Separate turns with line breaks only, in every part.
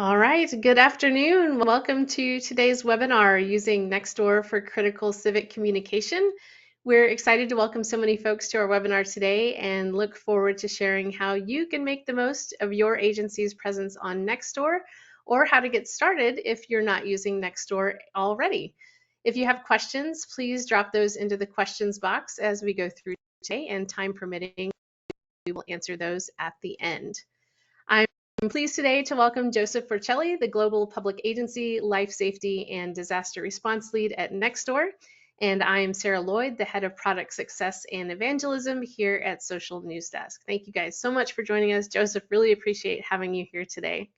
All right, good afternoon. Welcome to today's webinar, Using Nextdoor for Critical Civic Communication. We're excited to welcome so many folks to our webinar today and look forward to sharing how you can make the most of your agency's presence on Nextdoor, or how to get started if you're not using Nextdoor already. If you have questions, please drop those into the questions box as we go through today, and time permitting, we will answer those at the end. I'm pleased today to welcome Joseph Porcelli, the Global Public Agency Life Safety and Disaster Response Lead at Nextdoor. And I'm Sarah Lloyd, the Head of Product Success and Evangelism here at Social News Desk. Thank you guys so much for joining us. Joseph, really appreciate having you here today.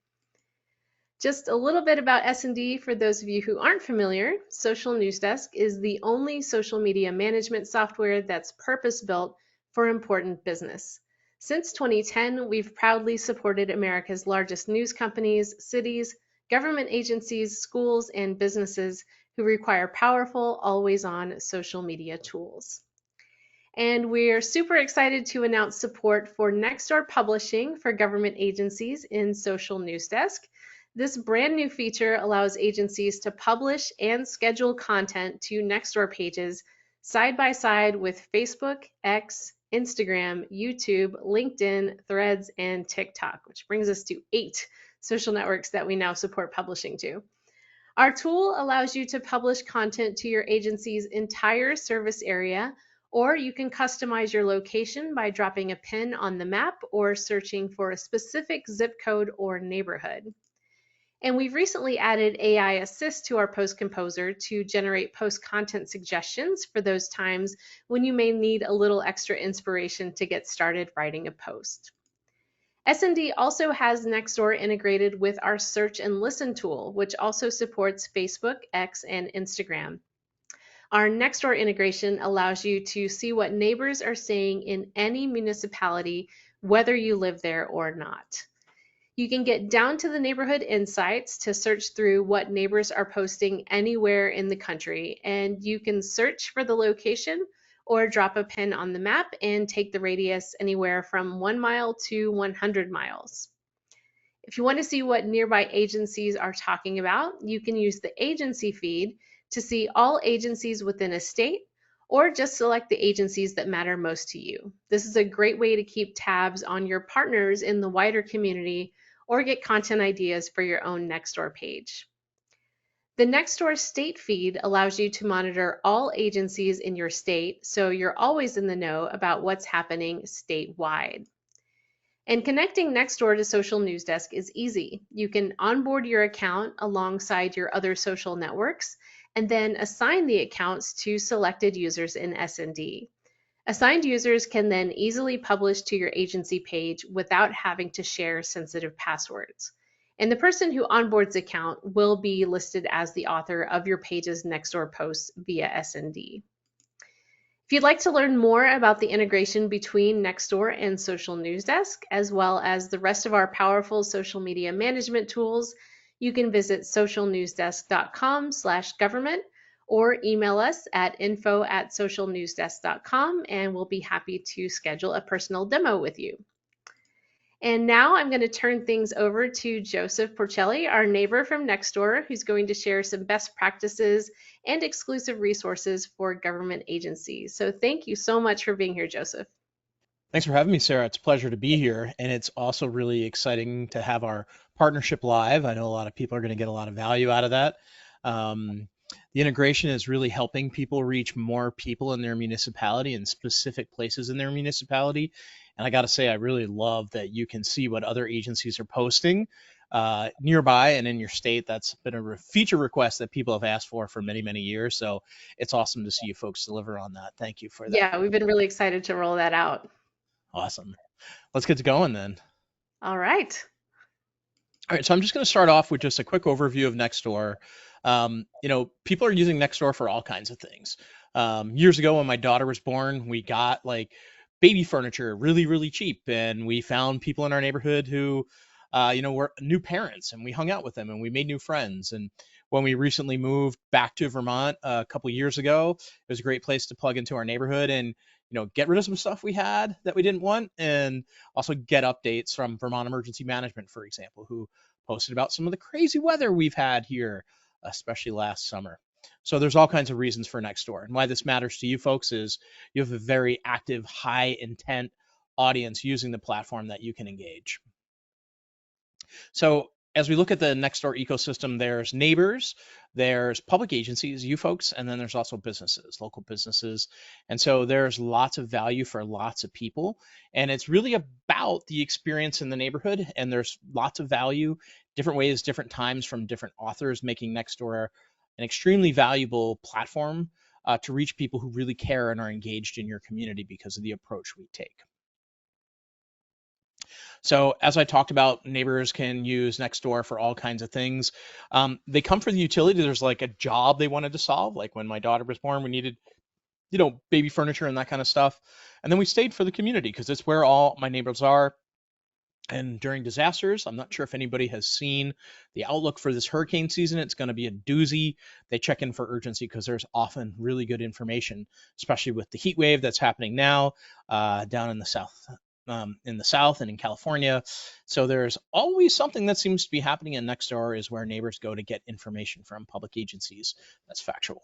Just a little bit about S&D for those of you who aren't familiar. Social News Desk is the only social media management software that's purpose-built for important business. Since 2010, we've proudly supported America's largest news companies, cities, government agencies, schools, and businesses who require powerful, always-on social media tools. And we're super excited to announce support for Nextdoor Publishing for government agencies in Social News Desk. This brand new feature allows agencies to publish and schedule content to Nextdoor pages side by side with Facebook, X, Instagram, YouTube, LinkedIn, Threads, and TikTok, which brings us to 8 social networks that we now support publishing to. Our tool allows you to publish content to your agency's entire service area, or you can customize your location by dropping a pin on the map or searching for a specific zip code or neighborhood. And we've recently added AI Assist to our post composer to generate post content suggestions for those times when you may need a little extra inspiration to get started writing a post. S&D also has Nextdoor integrated with our Search and Listen tool, which also supports Facebook, X, and Instagram. Our Nextdoor integration allows you to see what neighbors are saying in any municipality, whether you live there or not. You can get down to the neighborhood insights to search through what neighbors are posting anywhere in the country, and you can search for the location or drop a pin on the map and take the radius anywhere from 1 mile to 100 miles. If you want to see what nearby agencies are talking about, you can use the agency feed to see all agencies within a state, or just select the agencies that matter most to you. This is a great way to keep tabs on your partners in the wider community or get content ideas for your own Nextdoor page. The Nextdoor state feed allows you to monitor all agencies in your state, so you're always in the know about what's happening statewide. And connecting Nextdoor to Social News Desk is easy. You can onboard your account alongside your other social networks and then assign the accounts to selected users in S&D. Assigned users can then easily publish to your agency page without having to share sensitive passwords. And the person who onboards the account will be listed as the author of your page's Nextdoor posts via S&D. If you'd like to learn more about the integration between Nextdoor and Social News Desk, as well as the rest of our powerful social media management tools, you can visit socialnewsdesk.com/government or email us at info@socialnewsdesk.com, and we'll be happy to schedule a personal demo with you. And now I'm going to turn things over to Joseph Porcelli, our neighbor from Nextdoor, who's going to share some best practices and exclusive resources for government agencies. So thank you so much for being here, Joseph.
Thanks for having me, Sarah. It's a pleasure to be here. And it's also really exciting to have our partnership live. I know a lot of people are going to get a lot of value out of that. The integration is really helping people reach more people in their municipality and specific places in their municipality. And I got to say, I really love that you can see what other agencies are posting nearby and in your state. That's been a feature request that people have asked for many, many years. So it's awesome to see you folks deliver on that. Thank you for that.
Yeah, we've been really excited to roll that out.
Awesome. Let's get to going then.
All right.
All right, so I'm just going to start off with just a quick overview of Nextdoor. People are using Nextdoor for all kinds of things. Years ago, when my daughter was born, we got like baby furniture really, really cheap, and we found people in our neighborhood who, were new parents, and we hung out with them, and we made new friends. And when we recently moved back to Vermont a couple years ago, it was a great place to plug into our neighborhood and get rid of some stuff we had that we didn't want, and also get updates from Vermont Emergency Management, for example, who posted about some of the crazy weather we've had here, especially last summer. So there's all kinds of reasons for Nextdoor. And why this matters to you folks is you have a very active, high intent audience using the platform that you can engage. So as we look at the Nextdoor ecosystem, there's neighbors, there's public agencies, you folks, and then there's also businesses, local businesses. And so there's lots of value for lots of people. And it's really about the experience in the neighborhood. And there's lots of value, different ways, different times from different authors, making Nextdoor an extremely valuable platform to reach people who really care and are engaged in your community because of the approach we take. So as I talked about, neighbors can use Nextdoor for all kinds of things. They come for the utility. There's like a job they wanted to solve. Like when my daughter was born, we needed, baby furniture and that kind of stuff. And then we stayed for the community because it's where all my neighbors are. And during disasters, I'm not sure if anybody has seen the outlook for this hurricane season. It's going to be a doozy. They check in for urgency because there's often really good information, especially with the heat wave that's happening now down in the south and in California. So there's always something that seems to be happening, and Nextdoor is where neighbors go to get information from public agencies that's factual.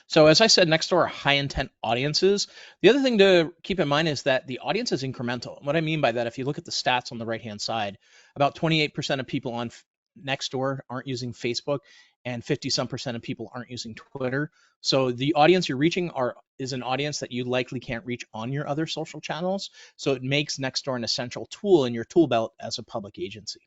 So as I said, Nextdoor are high intent audiences. The other thing to keep in mind is that the audience is incremental. What I mean by that, if you look at the stats on the right-hand side, about 28% of people on Nextdoor aren't using Facebook, and 50-some% of people aren't using Twitter. So the audience you're reaching is an audience that you likely can't reach on your other social channels. So it makes Nextdoor an essential tool in your tool belt as a public agency.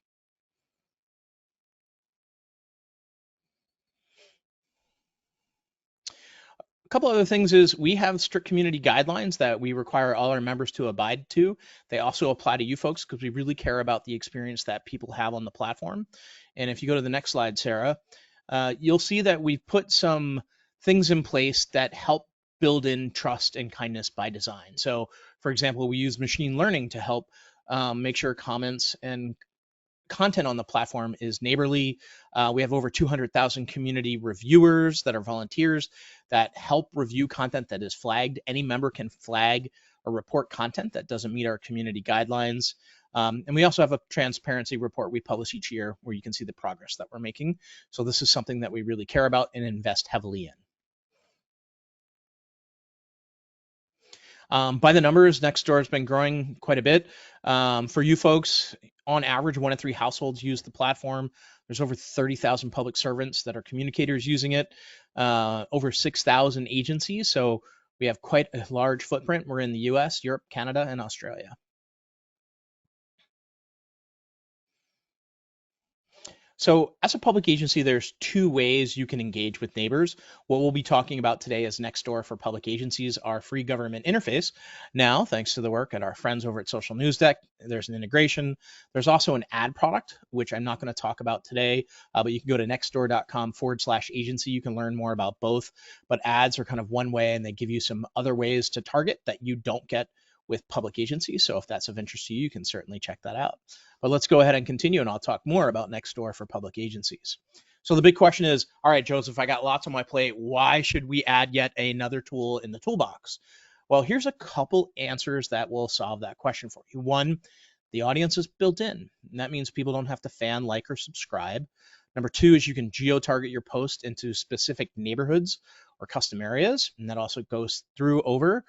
Couple other things is we have strict community guidelines that we require all our members to abide to. They also apply to you folks because we really care about the experience that people have on the platform. And if you go to the next slide, Sarah, you'll see that we've put some things in place that help build in trust and kindness by design. So for example, we use machine learning to help make sure comments and content on the platform is neighborly. We have over 200,000 community reviewers that are volunteers that help review content that is flagged. Any member can flag or report content that doesn't meet our community guidelines. And we also have a transparency report we publish each year where you can see the progress that we're making. So this is something that we really care about and invest heavily in. By the numbers, Nextdoor has been growing quite a bit. For you folks, on average, 1 in 3 households use the platform. There's over 30,000 public servants that are communicators using it, over 6,000 agencies. So we have quite a large footprint. We're in the US, Europe, Canada, and Australia. So as a public agency, there's 2 ways you can engage with neighbors. What we'll be talking about today is Nextdoor for public agencies, our free government interface. Now, thanks to the work at our friends over at Social News Deck, there's an integration. There's also an ad product, which I'm not going to talk about today, but you can go to nextdoor.com/agency. You can learn more about both. But ads are kind of one way, and they give you some other ways to target that you don't get with public agencies. So if that's of interest to you, you can certainly check that out. But let's go ahead and continue, and I'll talk more about Nextdoor for public agencies. So the big question is, all right, Joseph, I got lots on my plate. Why should we add yet another tool in the toolbox? Well, here's a couple answers that will solve that question for you. One, the audience is built in, and that means people don't have to fan, like, or subscribe. Number 2 is you can geo-target your post into specific neighborhoods or custom areas, and that also goes through over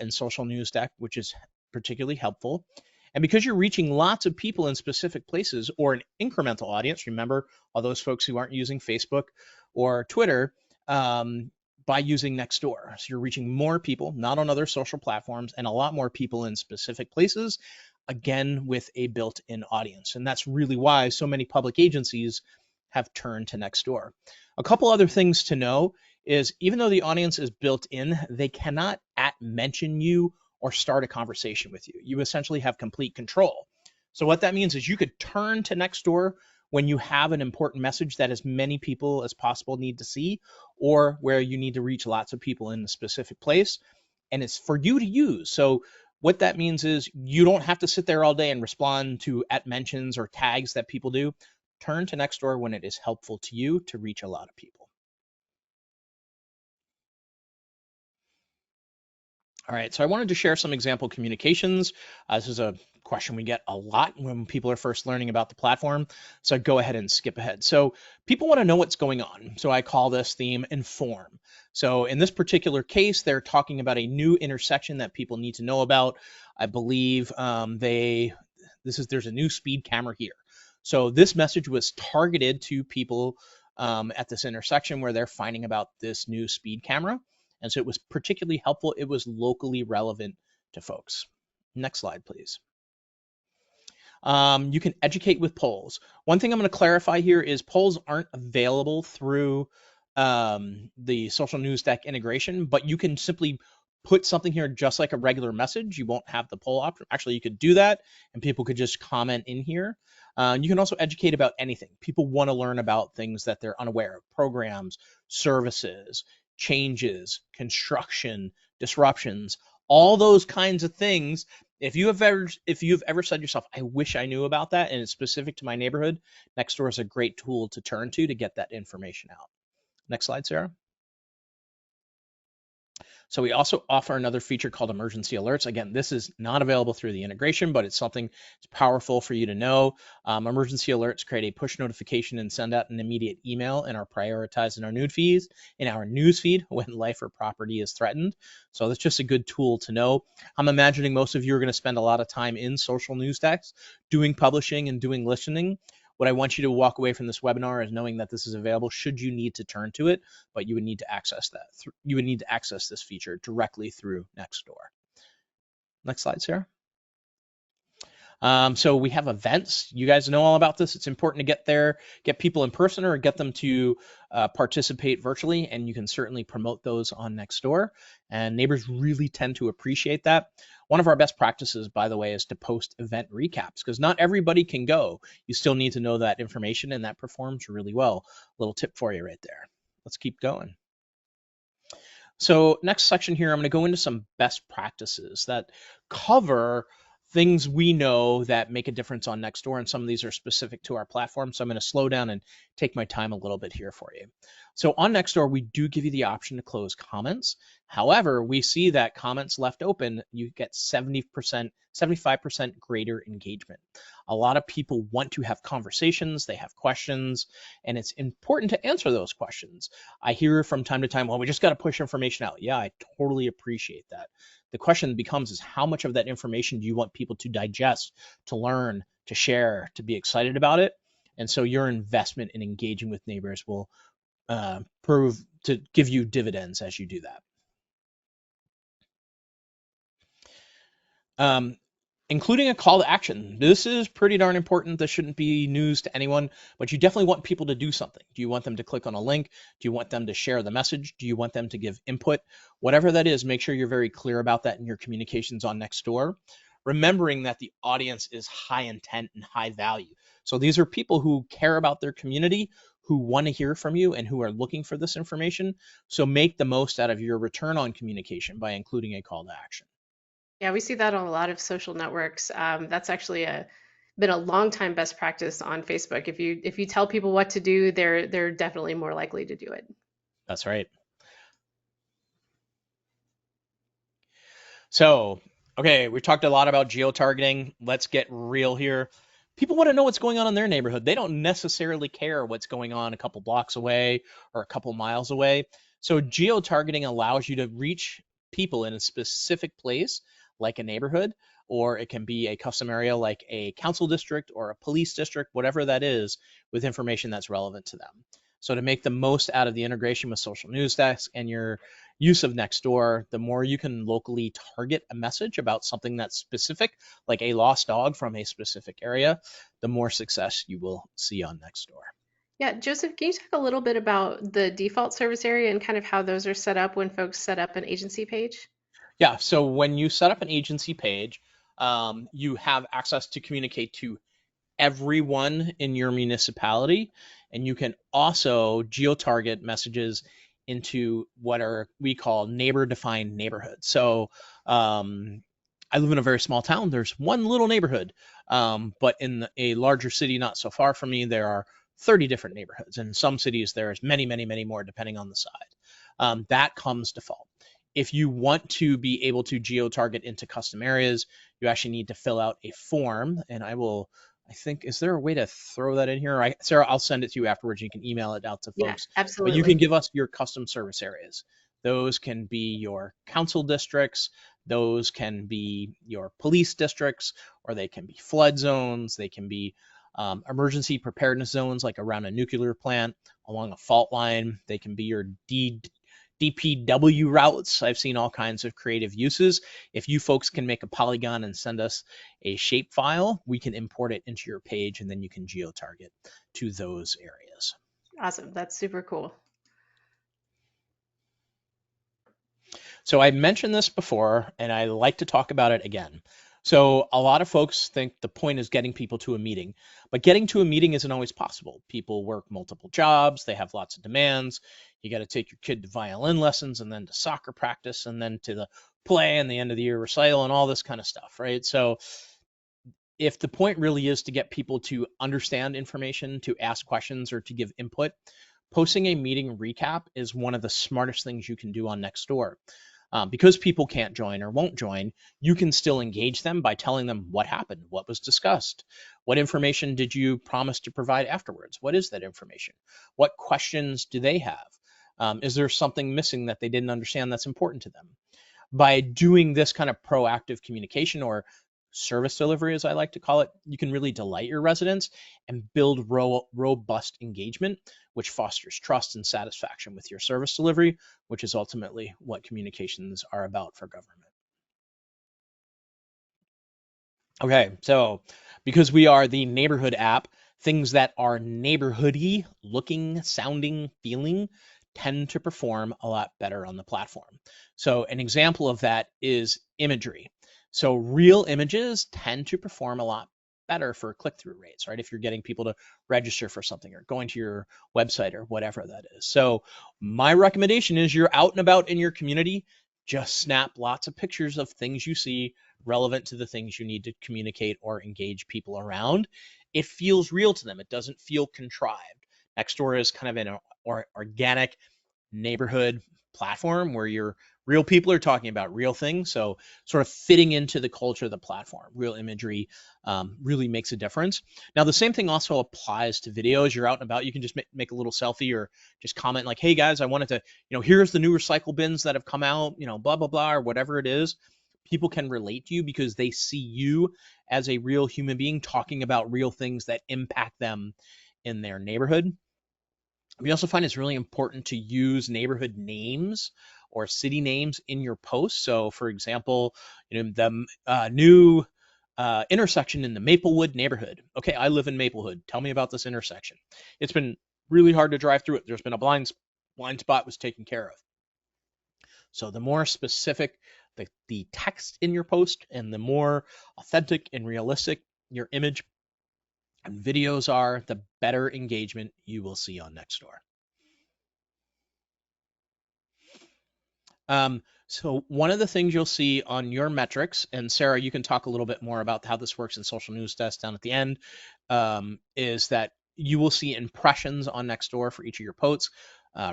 in Social News Deck, which is particularly helpful. And because you're reaching lots of people in specific places or an incremental audience, remember all those folks who aren't using Facebook or Twitter by using Nextdoor. So you're reaching more people, not on other social platforms, and a lot more people in specific places, again, with a built-in audience. And that's really why so many public agencies have turned to Nextdoor. A couple other things to know is even though the audience is built in, they cannot @mention you or start a conversation with you. You essentially have complete control. So what that means is you could turn to Nextdoor when you have an important message that as many people as possible need to see, or where you need to reach lots of people in a specific place, and it's for you to use. So what that means is you don't have to sit there all day and respond to @mentions or tags that people do. Turn to Nextdoor when it is helpful to you to reach a lot of people. All right, so I wanted to share some example communications. This is a question we get a lot when people are first learning about the platform. So I'd go ahead and skip ahead. So people want to know what's going on. So I call this theme inform. So in this particular case, they're talking about a new intersection that people need to know about. I believe there's a new speed camera here. So this message was targeted to people at this intersection where they're finding about this new speed camera. And so it was particularly helpful. It was locally relevant to folks. Next slide, please. You can educate with polls. One thing I'm going to clarify here is polls aren't available through the social news deck integration, but you can simply put something here just like a regular message. You won't have the poll option. Actually, you could do that and people could just comment in here. You can also educate about anything. People want to learn about things that they're unaware of, programs, services, changes, construction, disruptions, all those kinds of things. If you've ever said to yourself, I wish I knew about that, and it's specific to my neighborhood, Nextdoor is a great tool to turn to get that information out. Next slide, Sarah. So we also offer another feature called emergency alerts. Again, this is not available through the integration, but it's something that's powerful for you to know. Emergency alerts create a push notification and send out an immediate email and are prioritized in our news feed when life or property is threatened. So that's just a good tool to know. I'm imagining most of you are going to spend a lot of time in social news decks, doing publishing and doing listening. What I want you to walk away from this webinar is knowing that this is available should you need to turn to it, but you would need to access that. You would need to access this feature directly through Nextdoor. Next slide, Sarah. So we have events. You guys know all about this. It's important to get there, get people in person or get them to participate virtually, and you can certainly promote those on Nextdoor. And neighbors really tend to appreciate that. One of our best practices, by the way, is to post event recaps because not everybody can go. You still need to know that information, and that performs really well. Little tip for you right there. Let's keep going. So next section here, I'm going to go into some best practices that cover things we know that make a difference on Nextdoor, and some of these are specific to our platform. So I'm going to slow down and take my time a little bit here for you. So on Nextdoor, we do give you the option to close comments. However, we see that comments left open, you get 70%, 75% greater engagement. A lot of people want to have conversations, they have questions, and it's important to answer those questions. I hear from time to time, well, we just got to push information out. Yeah, I totally appreciate that. The question becomes is how much of that information do you want people to digest, to learn, to share, to be excited about it? And so your investment in engaging with neighbors will prove to give you dividends as you do that. Including a call to action. This is pretty darn important. This shouldn't be news to anyone, but you definitely want people to do something. Do you want them to click on a link? Do you want them to share the message? Do you want them to give input? Whatever that is, make sure you're very clear about that in your communications on Nextdoor, remembering that the audience is high intent and high value. So these are people who care about their community, who want to hear from you and who are looking for this information. So make the most out of your return on communication by including a call to action.
Yeah, we see that on a lot of social networks. That's actually been a long time best practice on Facebook. If you tell people what to do, they're definitely more likely to do it.
That's right. So, okay, we talked a lot about geo-targeting. Let's get real here. People want to know what's going on in their neighborhood. They don't necessarily care what's going on a couple blocks away or a couple miles away. So geo-targeting allows you to reach people in a specific place, like a neighborhood, or it can be a custom area like a council district or a police district, whatever that is, with information that's relevant to them. So to make the most out of the integration with social news desk and your use of Nextdoor, the more you can locally target a message about something that's specific, like a lost dog from a specific area, the more success you will see on Nextdoor.
Yeah, Joseph, can you talk a little bit about the default service area and kind of how those are set up when folks set up an agency page?
Yeah, so when you set up an agency page, you have access to communicate to everyone in your municipality, and you can also geo-target messages into what we call neighbor-defined neighborhoods. So I live in a very small town. There's one little neighborhood, but in a larger city not so far from me, there are 30 different neighborhoods. In some cities, there's many, many, many more depending on the size. That comes default. If you want to be able to geo-target into custom areas, you actually need to fill out a form, and I think, is there a way to throw that in here? Sarah, I'll send it to you afterwards. You can email it out to
Yeah,
folks, but you can
absolutely.
give us your custom service areas. Those can be your council districts, those can be your police districts, or they can be flood zones, they can be emergency preparedness zones like around a nuclear plant, along a fault line, they can be your DPW routes. I've seen all kinds of creative uses. If you folks can make a polygon and send us a shape file, we can import it into your page, and then you can geo-target to those areas.
Awesome. That's super cool.
So I mentioned this before, and I like to talk about it again. So a lot of folks think the point is getting people to a meeting, but getting to a meeting isn't always possible. People work multiple jobs, they have lots of demands. You got to take your kid to violin lessons and then to soccer practice and then to the play and the end of the year recital and all this kind of stuff, right? So if the point really is to get people to understand information, to ask questions, or to give input, posting a meeting recap is one of the smartest things you can do on Nextdoor. Because people can't join or won't join, you can still engage them by telling them what happened, what was discussed, what information did you promise to provide afterwards, what is that information, what questions do they have, is there something missing that they didn't understand that's important to them. By doing this kind of proactive communication, or service delivery, as I like to call it, you can really delight your residents and build robust engagement, which fosters trust and satisfaction with your service delivery, which is ultimately what communications are about for government. Okay, so because we are the neighborhood app, things that are neighborhoody looking, sounding, feeling tend to perform a lot better on the platform. So an example of that is imagery. So real images tend to perform a lot better for click-through rates, right? If you're getting people to register for something or going to your website or whatever that is. So my recommendation is you're out and about in your community, just snap lots of pictures of things you see relevant to the things you need to communicate or engage people around. It feels real to them. It doesn't feel contrived. Nextdoor is kind of an organic neighborhood platform where your real people are talking about real things. So sort of fitting into the culture of the platform, real imagery really makes a difference. Now, the same thing also applies to videos. You're out and about, you can just make a little selfie or just comment like, hey guys, I wanted to, here's the new recycle bins that have come out, blah, blah, blah, or whatever it is. People can relate to you because they see you as a real human being talking about real things that impact them in their neighborhood. We also find it's really important to use neighborhood names or city names in your posts. So, for example, the new intersection in the Maplewood neighborhood. Okay, I live in Maplewood. Tell me about this intersection. It's been really hard to drive through it. There's been a blind spot was taken care of. So the more specific the text in your post and the more authentic and realistic your image and videos are, the better engagement you will see on Nextdoor. So one of the things you'll see on your metrics, and Sarah, you can talk a little bit more about how this works in Social News Desk down at the end, is that you will see impressions on Nextdoor for each of your posts,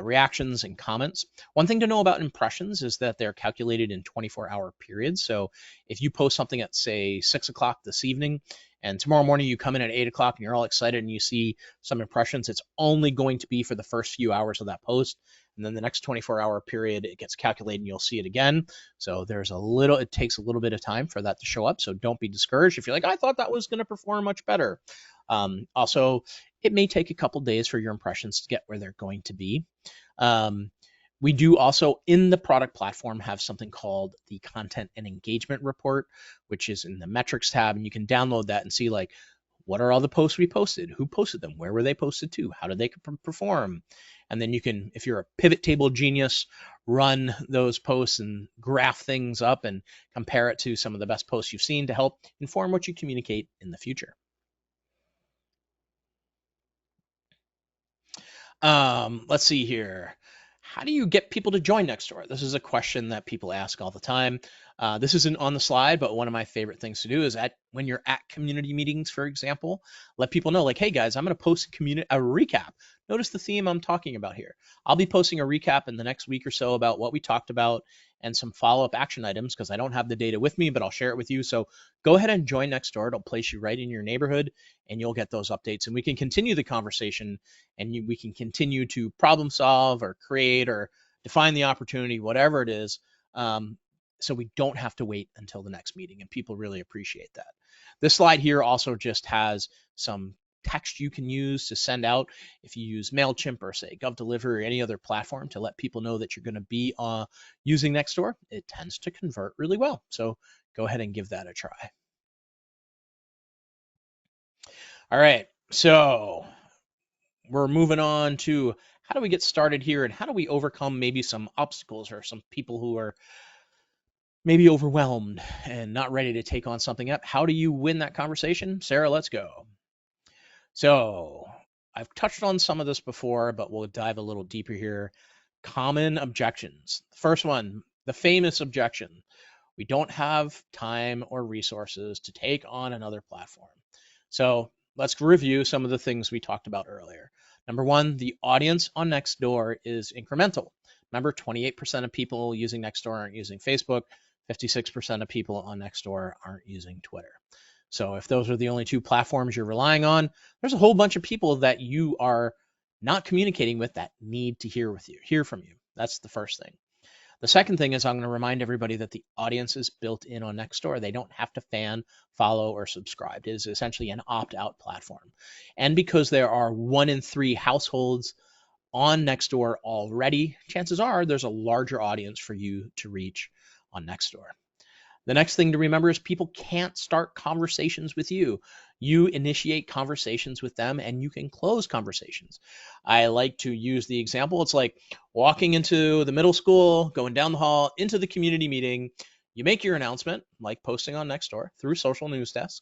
reactions, and comments. One thing to know about impressions is that they're calculated in 24-hour periods. So if you post something at, say, 6 o'clock this evening, and tomorrow morning you come in at 8 o'clock and you're all excited and you see some impressions, it's only going to be for the first few hours of that post. And then the next 24-hour period, it gets calculated and you'll see it again. So it takes a little bit of time for that to show up. So don't be discouraged if you're like, I thought that was going to perform much better. Also, it may take a couple days for your impressions to get where they're going to be. We do also in the product platform have something called the content and engagement report, which is in the metrics tab, and you can download that and see like, what are all the posts we posted? Who posted them? Where were they posted to? How did they perform? And then you can, if you're a pivot table genius, run those posts and graph things up and compare it to some of the best posts you've seen to help inform what you communicate in the future. Let's see here. How do you get people to join Nextdoor? This is a question that people ask all the time. This isn't on the slide, but one of my favorite things to do is when you're at community meetings, for example, let people know like, hey guys, I'm going to post a recap. Notice the theme I'm talking about here. I'll be posting a recap in the next week or so about what we talked about and some follow-up action items, because I don't have the data with me, but I'll share it with you. So go ahead and join Nextdoor. It'll place you right in your neighborhood, and you'll get those updates. And we can continue the conversation, and we can continue to problem solve or create or define the opportunity, whatever it is. So we don't have to wait until the next meeting, and people really appreciate that. This slide here also just has some text you can use to send out if you use MailChimp or say GovDeliver or any other platform to let people know that you're going to be using Nextdoor. It tends to convert really well. So go ahead and give that a try. All right, so we're moving on to how do we get started here and how do we overcome maybe some obstacles or some people who are maybe overwhelmed and not ready to take on something up. How do you win that conversation? Sarah, let's go. So I've touched on some of this before, but we'll dive a little deeper here. Common objections. First one, the famous objection. We don't have time or resources to take on another platform. So let's review some of the things we talked about earlier. Number one, the audience on Nextdoor is incremental. Remember, 28% of people using Nextdoor aren't using Facebook. 56% of people on Nextdoor aren't using Twitter. So if those are the only two platforms you're relying on, there's a whole bunch of people that you are not communicating with that need to hear from you. That's the first thing. The second thing is I'm going to remind everybody that the audience is built in on Nextdoor. They don't have to fan, follow, or subscribe. It is essentially an opt-out platform. And because there are 1 in 3 households on Nextdoor already, chances are there's a larger audience for you to reach on Nextdoor. The next thing to remember is people can't start conversations with you. You initiate conversations with them and you can close conversations. I like to use the example. It's like walking into the middle school, going down the hall, into the community meeting. You make your announcement, like posting on Nextdoor through Social News Desk.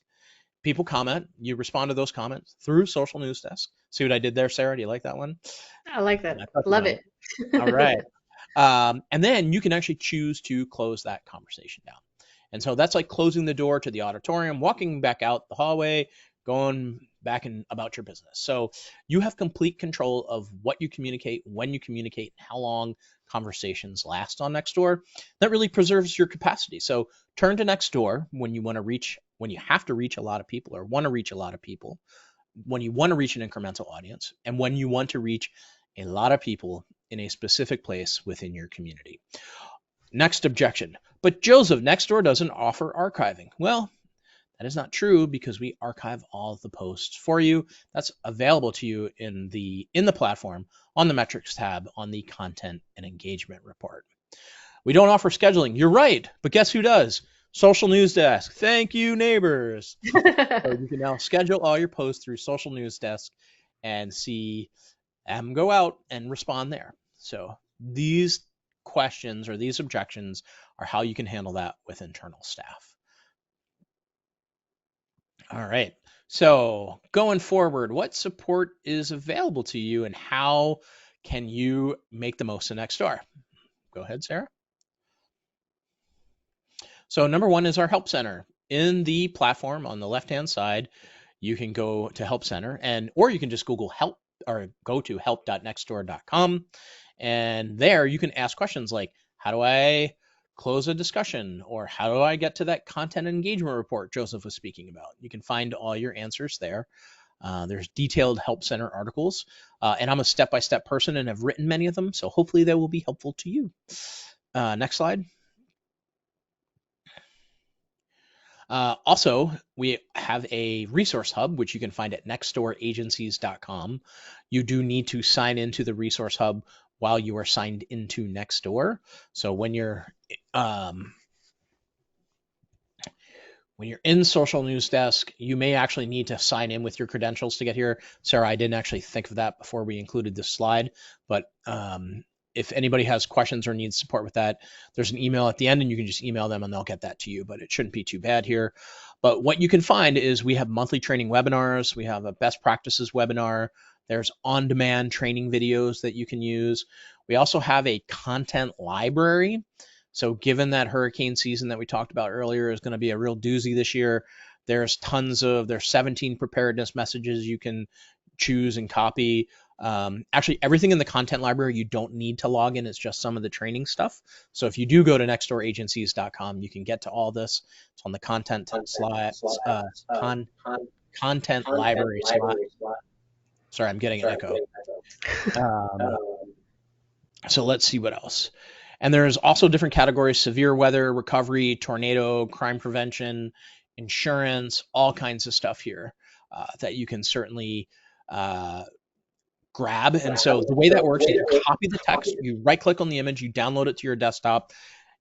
People comment. You respond to those comments through Social News Desk. See what I did there, Sarah? Do you like that one?
I like that. Love it.
All right. And then you can actually choose to close that conversation down. And so that's like closing the door to the auditorium, walking back out the hallway, going back and about your business. So you have complete control of what you communicate, when you communicate, and how long conversations last on Nextdoor. That really preserves your capacity. So turn to Nextdoor when you have to reach a lot of people or want to reach a lot of people, when you want to reach an incremental audience, and when you want to reach a lot of people in a specific place within your community. Next objection. But Joseph, Nextdoor doesn't offer archiving. Well, that is not true because we archive all of the posts for you. That's available to you in the platform on the metrics tab on the content and engagement report. We don't offer scheduling. You're right, but guess who does? Social News Desk. Thank you, neighbors. So you can now schedule all your posts through Social News Desk and see them go out and respond there. So these questions or these objections are how you can handle that with internal staff. All right. So going forward, what support is available to you and how can you make the most of Nextdoor? Go ahead, Sarah. So number one is our Help Center. In the platform on the left-hand side, you can go to Help Center or you can just Google help or go to help.nextdoor.com. And there you can ask questions like, how do I close a discussion? Or how do I get to that content engagement report Joseph was speaking about? You can find all your answers there. There's detailed Help Center articles. And I'm a step-by-step person and have written many of them. So hopefully they will be helpful to you. Next slide. Also, we have a resource hub, which you can find at nextdooragencies.com. You do need to sign into the resource hub while you are signed into Nextdoor. So when you're in Social News Desk, you may actually need to sign in with your credentials to get here. Sarah, I didn't actually think of that before we included this slide, but if anybody has questions or needs support with that, there's an email at the end and you can just email them and they'll get that to you, but it shouldn't be too bad here. But what you can find is we have monthly training webinars. We have a best practices webinar. There's on-demand training videos that you can use. We also have a content library. So given that hurricane season that we talked about earlier is going to be a real doozy this year, there's 17 preparedness messages you can choose and copy. Actually, everything in the content library, you don't need to log in. It's just some of the training stuff. So if you do go to nextdooragencies.com, you can get to all this. It's on the con, content library slot. Sorry, I'm getting an echo. Um, so let's see what else. And there's also different categories: severe weather, recovery, tornado, crime prevention, insurance, all kinds of stuff here that you can certainly grab. And so the way that works is you copy the text, you right click on the image, you download it to your desktop,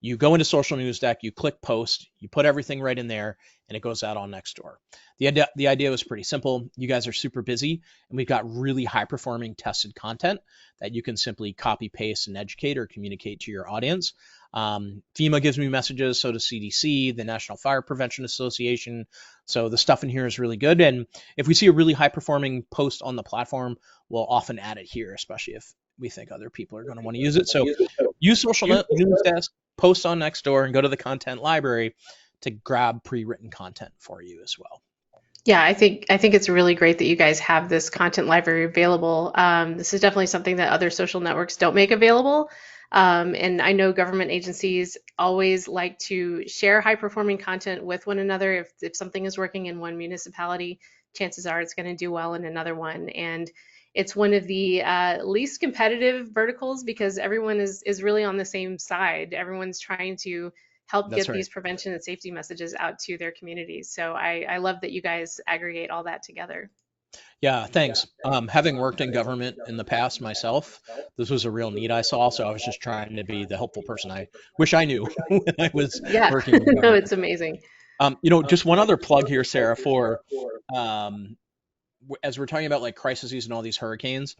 you go into Social News Deck, you click post, you put everything right in there, and it goes out on Nextdoor. The idea was pretty simple. You guys are super busy, and we've got really high performing tested content that you can simply copy, paste, and educate or communicate to your audience. FEMA gives me messages, so does CDC, the National Fire Prevention Association. So the stuff in here is really good. And if we see a really high performing post on the platform, we'll often add it here, especially if we think other people are going to want to use it. So use Social News Desk, post on Nextdoor, and go to the content library to grab pre-written content for you as well.
Yeah, I think it's really great that you guys have this content library available. This is definitely something that other social networks don't make available. And I know government agencies always like to share high performing content with one another. If something is working in one municipality, chances are it's going to do well in another one. And it's one of the least competitive verticals because everyone is really on the same side. Everyone's trying to help
That's
get
right.
these prevention and safety messages out to their communities. So I love that you guys aggregate all that together.
Yeah, thanks. Having worked in government in the past myself, this was a real need I saw. So I was just trying to be the helpful person I wish I knew when I was
Yeah,
working in
no,
government.
it's amazing.
Just one other plug here, Sarah, for um, as we're talking about like crises and all these hurricanes,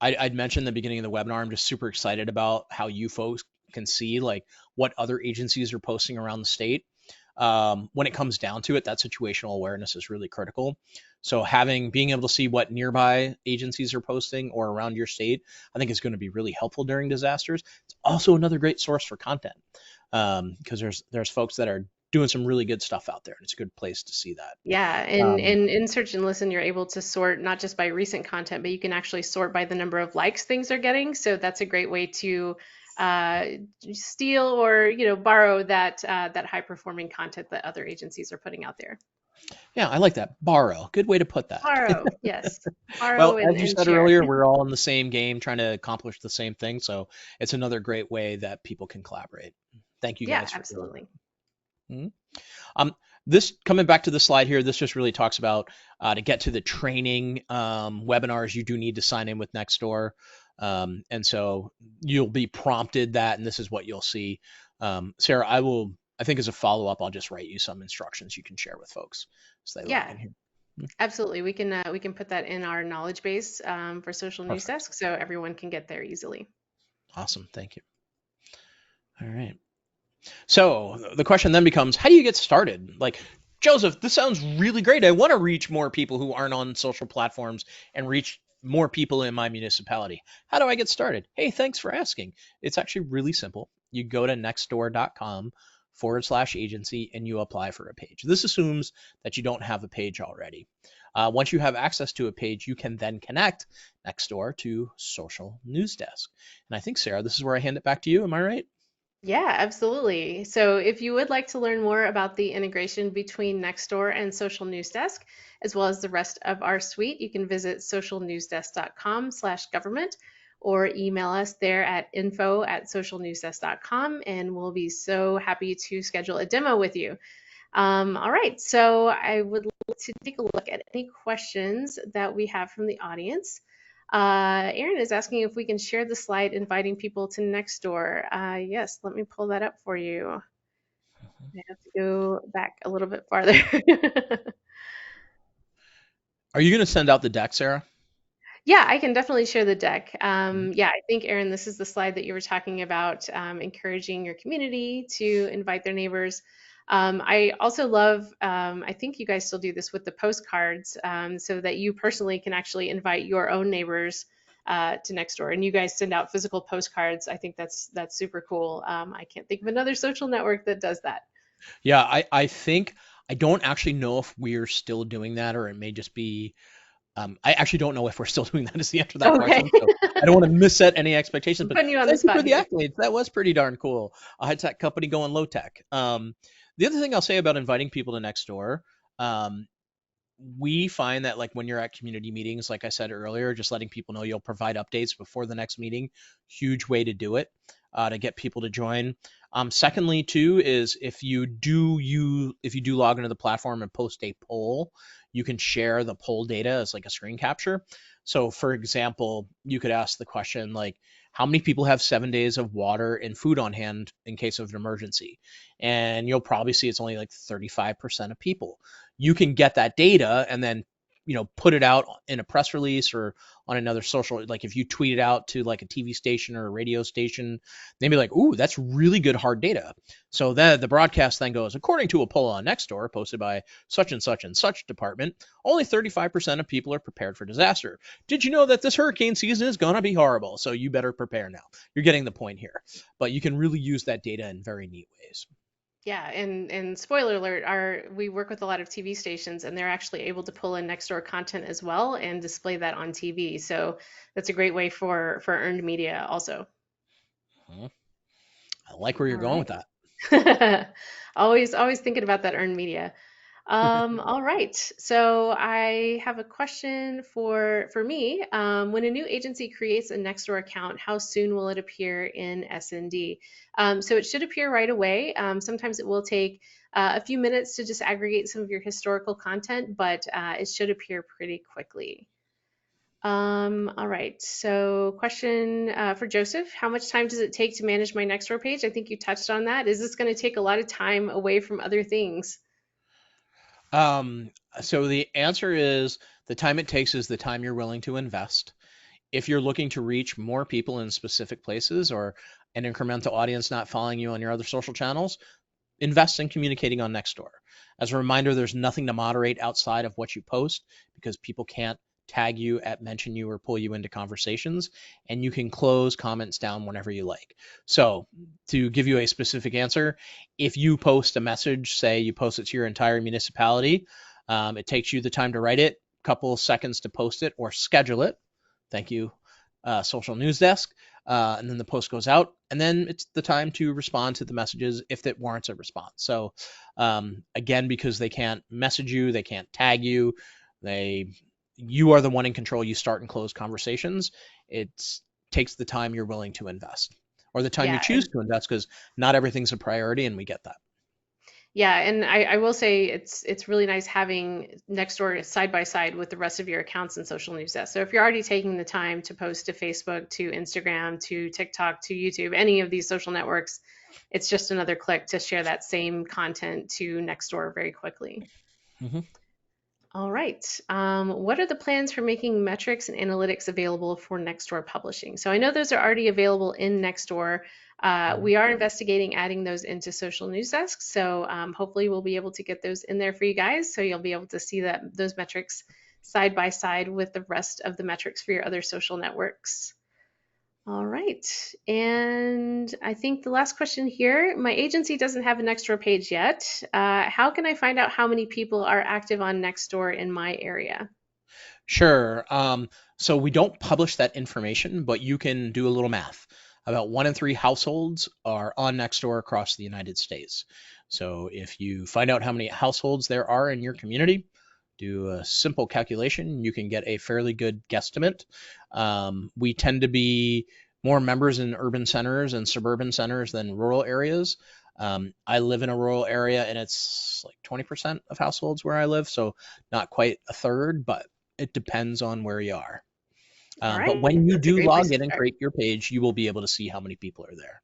I'd mentioned in the beginning of the webinar, I'm just super excited about how you folks can see like what other agencies are posting around the state. When it comes down to it, that situational awareness is really critical. So being able to see what nearby agencies are posting or around your state, I think is going to be really helpful during disasters. It's also another great source for content because there's folks that are doing some really good stuff out there, and it's a good place to see that.
Yeah, and
Um,
in Search and Listen, you're able to sort not just by recent content, but you can actually sort by the number of likes things are getting. So that's a great way to uh, steal or borrow that high performing content that other agencies are putting out there.
yeah, I like that. Borrow, good way to put that.
Borrow, yes,
Well,
borrow
as you
and
said
share.
earlier, we're all in the same game trying to accomplish the same thing. So it's another great way that people can collaborate. Thank you
Yeah,
guys for doing
absolutely.
that. Mhm. This coming back to the slide here, this just really talks about to get to the training webinars, you do need to sign in with Nextdoor. And so you'll be prompted that, and this is what you'll see. Sarah, I think as a follow-up, I'll just write you some instructions you can share with folks as they log
Yeah,
in here.
absolutely. We can put that in our knowledge base for Social News
Perfect.
Desk so everyone can get there easily.
Awesome. Thank you. All right. So the question then becomes, how do you get started? Like, Joseph, this sounds really great. I want to reach more people who aren't on social platforms and reach more people in my municipality. How do I get started? Hey, thanks for asking. It's actually really simple. You go to nextdoor.com/agency and you apply for a page. This assumes that you don't have a page already. Once you have access to a page, you can then connect Nextdoor to Social News Desk. And I think, Sarah, this is where I hand it back to you. Am I right?
Yeah, absolutely. So if you would like to learn more about the integration between Nextdoor and Social News Desk, as well as the rest of our suite, you can visit socialnewsdesk.com/government or email us there at info@socialnewsdesk.com, and we'll be so happy to schedule a demo with you. All right, so I would like to take a look at any questions that we have from the audience. Aaron is asking if we can share the slide inviting people to Nextdoor. Yes, let me pull that up for you. I have to go back a little bit farther.
Are you going to send out the deck, Sarah?
Yeah, I can definitely share the deck.
Mhm.
Yeah, I think, Aaron, this is the slide that you were talking about, encouraging your community to invite their neighbors. I also love, I think you guys still do this with the postcards, so that you personally can actually invite your own neighbors to Nextdoor, and you guys send out physical postcards. I think that's super cool. I can't think of another social network that does that.
Yeah, I think I don't actually know if we're still doing that or it may just be I actually don't know if we're still doing that is the answer to that
Okay.
question. So I don't want to misset any expectations,
I'm
but
putting you on the
thank you
spot
for the
here.
accolades. That was pretty darn cool. A high tech company going low tech. The other thing I'll say about inviting people to Nextdoor, um, we find that like when you're at community meetings, like I said earlier, just letting people know you'll provide updates before the next meeting, huge way to do it, to get people to join. Secondly, too, is if you do log into the platform and post a poll, you can share the poll data as like a screen capture. So, for example, you could ask the question like, how many people have 7 days of water and food on hand in case of an emergency? And you'll probably see it's only like 35% of people. You can get that data and then put it out in a press release or on another social, like if you tweet it out to like a TV station or a radio station, they'd be like, ooh, that's really good hard data. So then the broadcast then goes, according to a poll on Nextdoor posted by such and such department, only 35% of people are prepared for disaster. Did you know that this hurricane season is going to be horrible? So you better prepare now. You're getting the point here. But you can really use that data in very neat ways.
Yeah, and spoiler alert, we work with a lot of TV stations and they're actually able to pull in Nextdoor content as well and display that on TV. So that's a great way for earned media also.
I like where you're
All
going
right.
with that.
Always thinking about that earned media. All right. So I have a question for me. When a new agency creates a Nextdoor account, how soon will it appear in SND? So it should appear right away. Sometimes it will take a few minutes to just aggregate some of your historical content, but it should appear pretty quickly. All right. So question for Joseph, how much time does it take to manage my Nextdoor page? I think you touched on that. Is this going to take a lot of time away from other things?
Um, so the answer is the time it takes is the time you're willing to invest. If you're looking to reach more people in specific places or an incremental audience not following you on your other social channels, invest in communicating on Nextdoor. As a reminder, there's nothing to moderate outside of what you post because people can't tag you, at mention you, or pull you into conversations, and you can close comments down whenever you like. So, to give you a specific answer, if you post a message, say you post it to your entire municipality, it takes you the time to write it, a couple of seconds to post it or schedule it. Thank you, social news desk. And then the post goes out, and then it's the time to respond to the messages if it warrants a response. So again, because they can't message you, they can't tag you, you are the one in control. You start and close conversations. It takes the time you're willing to invest, or the time you
Yeah,
choose to invest, because not everything's a priority, and we get that.
yeah, and I will say it's really nice having Nextdoor side by side with the rest of your accounts and social news desk. So if you're already taking the time to post to Facebook, to Instagram, to TikTok, to YouTube, any of these social networks, it's just another click to share that same content to Nextdoor very quickly.
Mm-hmm.
All right. What are the plans for making metrics and analytics available for Nextdoor publishing? So I know those are already available in Nextdoor. We are investigating adding those into social news desks. So hopefully we'll be able to get those in there for you guys. So you'll be able to see those metrics side by side with the rest of the metrics for your other social networks. All right. And I think the last question here, my agency doesn't have a Nextdoor page yet. How can I find out how many people are active on Nextdoor in my area?
Sure. So we don't publish that information, but you can do a little math. About 1 in 3 households are on Nextdoor across the United States. So if you find out how many households there are in your community, do a simple calculation, you can get a fairly good guesstimate. We tend to be more members in urban centers and suburban centers than rural areas. I live in a rural area and it's like 20% of households where I live, so not quite a third, but it depends on where you are.
All
But
right.
when you
That's a
do
great place
log
to
in and
start.
create your page, you will be able to see how many people are there.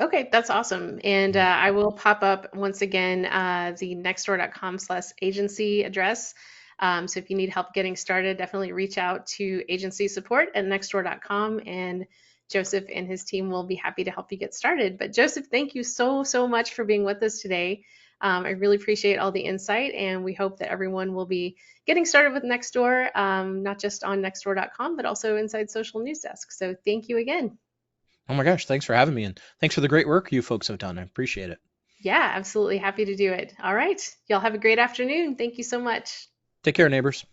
Okay, that's awesome. And I will pop up once again the nextdoor.com/agency address. So if you need help getting started, definitely reach out to agency support at nextdoor.com and Joseph and his team will be happy to help you get started. But Joseph, thank you so much for being with us today. I really appreciate all the insight and we hope that everyone will be getting started with Nextdoor, not just on nextdoor.com, but also inside Social News Desk. So thank you again.
Oh my gosh, thanks for having me, and thanks for the great work you folks have done. I appreciate it.
Yeah, absolutely happy to do it. All right. Y'all have a great afternoon. Thank you so much.
Take care, neighbors.